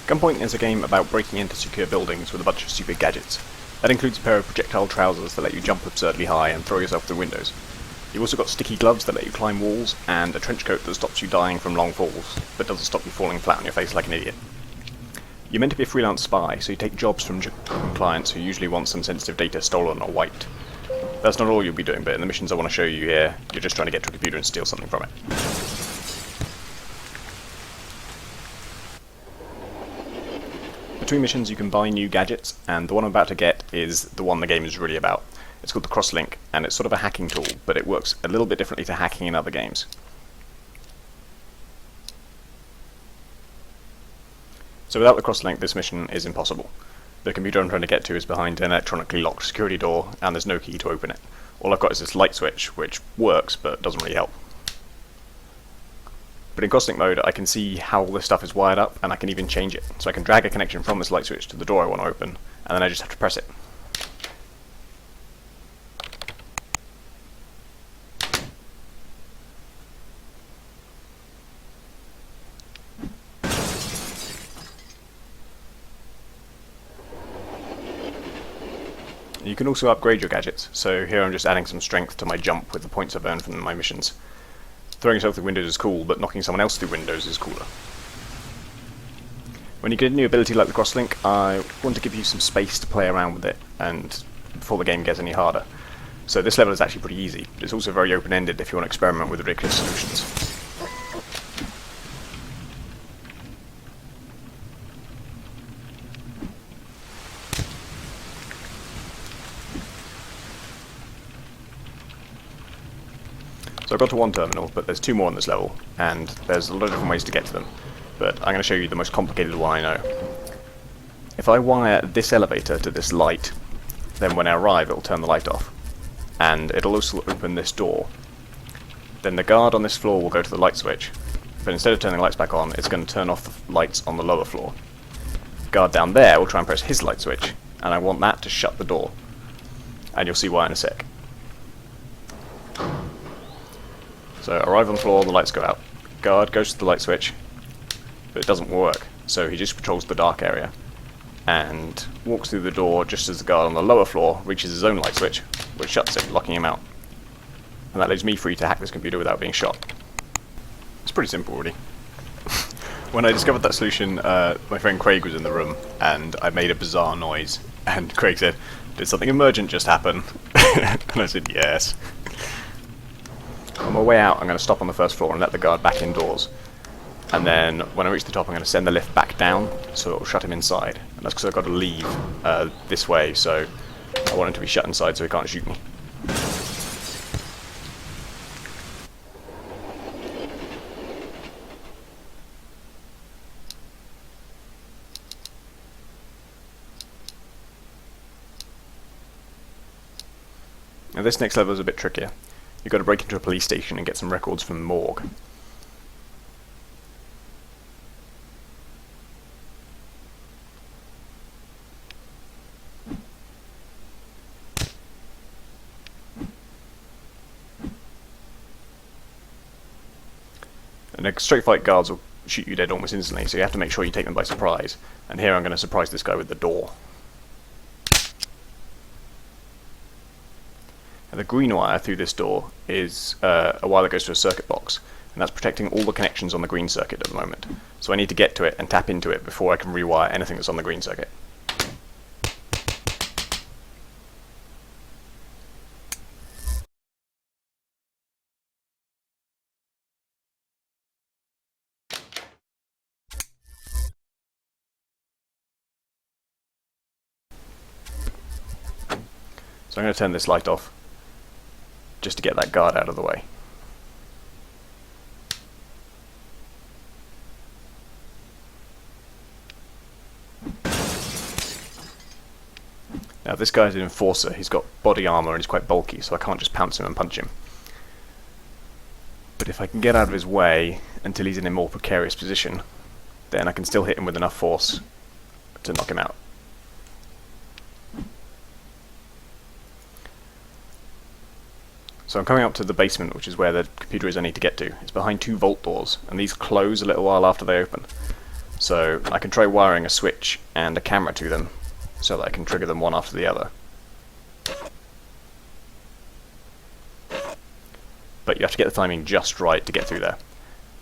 Gunpoint is a game about breaking into secure buildings with a bunch of stupid gadgets. That includes a pair of projectile trousers that let you jump absurdly high and throw yourself through windows. You've also got sticky gloves that let you climb walls, and a trench coat that stops you dying from long falls, but doesn't stop you falling flat on your face like an idiot. You're meant to be a freelance spy, so you take jobs from clients who usually want some sensitive data stolen or wiped. That's not all you'll be doing, but in the missions I want to show you here, you're just trying to get to a computer and steal something from it. Between missions you can buy new gadgets, and the one I'm about to get is the one the game is really about. It's called the Crosslink, and it's sort of a hacking tool, but it works a little bit differently to hacking in other games. So without the Crosslink, this mission is impossible. The computer I'm trying to get to is behind an electronically locked security door, and there's no key to open it. All I've got is this light switch, which works, but doesn't really help. But in Crosslink mode, I can see how all this stuff is wired up, and I can even change it. So I can drag a connection from this light switch to the door I want to open, and then I just have to press it. You can also upgrade your gadgets, so here I'm just adding some strength to my jump with the points I've earned from my missions. Throwing yourself through windows is cool, but knocking someone else through windows is cooler. When you get a new ability like the Crosslink, I want to give you some space to play around with it, and before the game gets any harder. So this level is actually pretty easy, but it's also very open-ended if you want to experiment with ridiculous solutions. So I've got to one terminal, but there's two more on this level, and there's a lot of different ways to get to them, but I'm going to show you the most complicated one I know. If I wire this elevator to this light, then when I arrive it'll turn the light off, and it'll also open this door. Then the guard on this floor will go to the light switch, but instead of turning the lights back on, it's going to turn off the lights on the lower floor. The guard down there will try and press his light switch, and I want that to shut the door, and you'll see why in a sec. So arrive on the floor, the lights go out. Guard goes to the light switch, but it doesn't work, so he just patrols the dark area and walks through the door just as the guard on the lower floor reaches his own light switch, which shuts it, locking him out. And that leaves me free to hack this computer without being shot. It's pretty simple, really. When I discovered that solution, my friend Craig was in the room, and I made a bizarre noise, and Craig said, "Did something emergent just happen?" And I said, "Yes." On my way out, I'm going to stop on the first floor and let the guard back indoors. And then, when I reach the top, I'm going to send the lift back down, so it will shut him inside. And that's because I've got to leave this way, so I want him to be shut inside so he can't shoot me. Now this next level is a bit trickier. You've got to break into a police station and get some records from the morgue. And the straight fight guards will shoot you dead almost instantly, so you have to make sure you take them by surprise. And here I'm going to surprise this guy with the door. The green wire through this door is a wire that goes to a circuit box, and that's protecting all the connections on the green circuit at the moment. So I need to get to it and tap into it before I can rewire anything that's on the green circuit. So I'm going to turn this light off, just to get that guard out of the way. Now this guy's an enforcer, he's got body armor and he's quite bulky, so I can't just pounce him and punch him. But if I can get out of his way until he's in a more precarious position, then I can still hit him with enough force to knock him out. So I'm coming up to the basement, which is where the computer is I need to get to. It's behind two vault doors, and these close a little while after they open. So I can try wiring a switch and a camera to them so that I can trigger them one after the other. But you have to get the timing just right to get through there.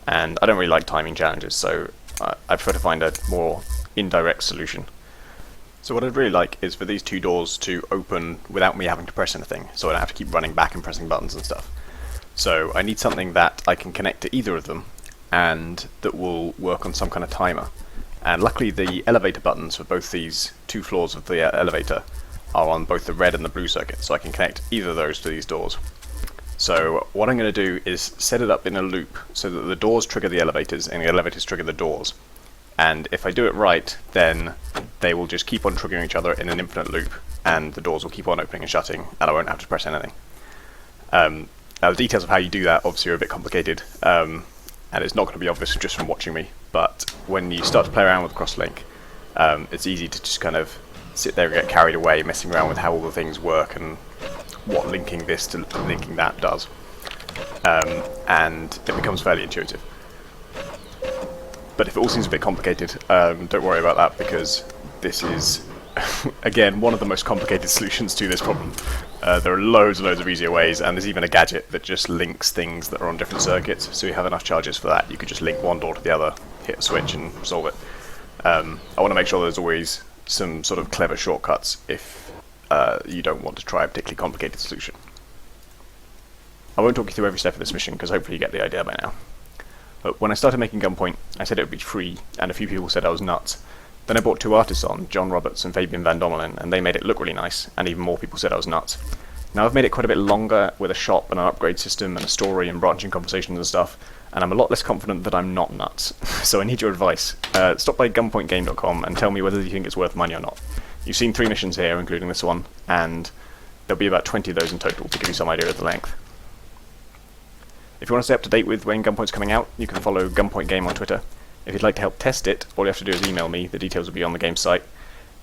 And I don't really like timing challenges, so I prefer to find a more indirect solution. So what I'd really like is for these two doors to open without me having to press anything, so I don't have to keep running back and pressing buttons and stuff. So I need something that I can connect to either of them, and that will work on some kind of timer. And luckily the elevator buttons for both these two floors of the elevator are on both the red and the blue circuit, so I can connect either of those to these doors. So what I'm going to do is set it up in a loop so that the doors trigger the elevators and the elevators trigger the doors. And if I do it right, then they will just keep on triggering each other in an infinite loop, and the doors will keep on opening and shutting, and I won't have to press anything. Now the details of how you do that obviously are a bit complicated, and it's not going to be obvious just from watching me, but when you start to play around with Crosslink, it's easy to just kind of sit there and get carried away messing around with how all the things work and what linking this to linking that does, and it becomes fairly intuitive. But if it all seems a bit complicated, don't worry about that, because this is, again, one of the most complicated solutions to this problem. There are loads and loads of easier ways, and there's even a gadget that just links things that are on different circuits, so you have enough charges for that. You could just link one door to the other, hit a switch and solve it. I want to make sure there's always some sort of clever shortcuts if you don't want to try a particularly complicated solution. I won't talk you through every step of this mission, because hopefully you get the idea by now. But when I started making Gunpoint, I said it would be free, and a few people said I was nuts. Then I brought two artists on, John Roberts and Fabian Van Dommelen, and they made it look really nice, and even more people said I was nuts. Now I've made it quite a bit longer, with a shop and an upgrade system and a story and branching conversations and stuff, and I'm a lot less confident that I'm not nuts. So I need your advice. Stop by gunpointgame.com and tell me whether you think it's worth money or not. You've seen 3 missions here, including this one, and there'll be about 20 of those in total to give you some idea of the length. If you want to stay up to date with when Gunpoint's coming out, you can follow Gunpoint Game on Twitter. If you'd like to help test it, all you have to do is email me, the details will be on the game site.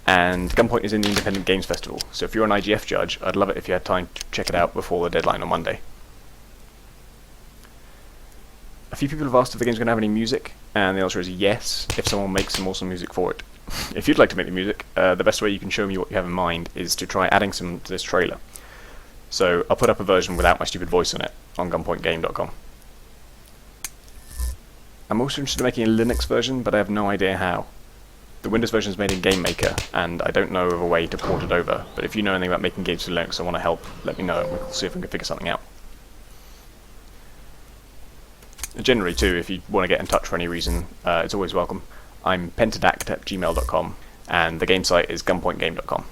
And Gunpoint is in the Independent Games Festival, so if you're an IGF judge, I'd love it if you had time to check it out before the deadline on Monday. A few people have asked if the game's going to have any music, and the answer is yes, if someone makes some awesome music for it. If you'd like to make the music, the best way you can show me what you have in mind is to try adding some to this trailer. So I'll put up a version without my stupid voice on it on gunpointgame.com. I'm also interested in making a Linux version, but I have no idea how. The Windows version is made in Game Maker, and I don't know of a way to port it over, but if you know anything about making games for Linux and want to help, let me know and we'll see if we can figure something out. Generally too, if you want to get in touch for any reason, it's always welcome. I'm pentadact@gmail.com, and the game site is gunpointgame.com.